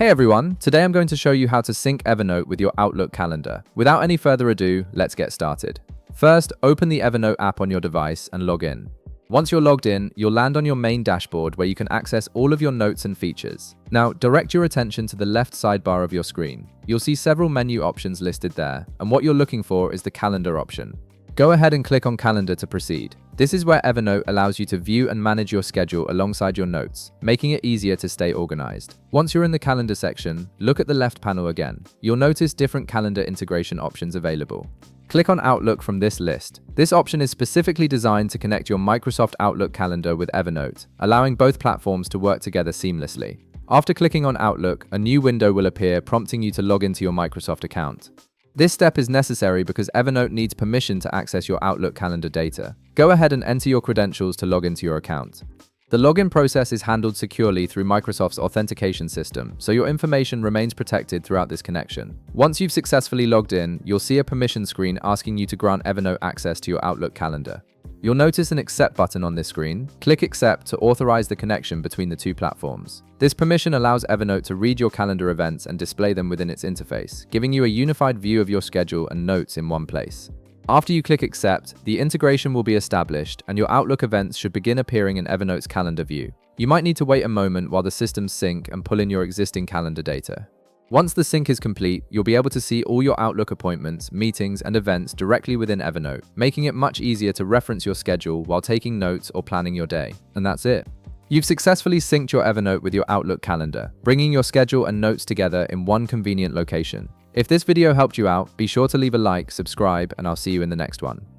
Hey everyone, today I'm going to show you how to sync Evernote with your Outlook calendar. Without any further ado, let's get started. First, open the Evernote app on your device and log in. Once you're logged in, you'll land on your main dashboard where you can access all of your notes and features. Now, direct your attention to the left sidebar of your screen. You'll see several menu options listed there, and what you're looking for is the calendar option. Go ahead and click on Calendar to proceed. This is where Evernote allows you to view and manage your schedule alongside your notes, making it easier to stay organized. Once you're in the calendar section, look at the left panel again. You'll notice different calendar integration options available. Click on Outlook from this list. This option is specifically designed to connect your Microsoft Outlook calendar with Evernote, allowing both platforms to work together seamlessly. After clicking on Outlook, a new window will appear prompting you to log into your Microsoft account. This step is necessary because Evernote needs permission to access your Outlook calendar data. Go ahead and enter your credentials to log into your account. The login process is handled securely through Microsoft's authentication system, so your information remains protected throughout this connection. Once you've successfully logged in, you'll see a permission screen asking you to grant Evernote access to your Outlook calendar. You'll notice an Accept button on this screen. Click Accept to authorize the connection between the two platforms. This permission allows Evernote to read your calendar events and display them within its interface, giving you a unified view of your schedule and notes in one place. After you click Accept, the integration will be established and your Outlook events should begin appearing in Evernote's calendar view. You might need to wait a moment while the systems sync and pull in your existing calendar data. Once the sync is complete, you'll be able to see all your Outlook appointments, meetings, and events directly within Evernote, making it much easier to reference your schedule while taking notes or planning your day. And that's it. You've successfully synced your Evernote with your Outlook calendar, bringing your schedule and notes together in one convenient location. If this video helped you out, be sure to leave a like, subscribe, and I'll see you in the next one.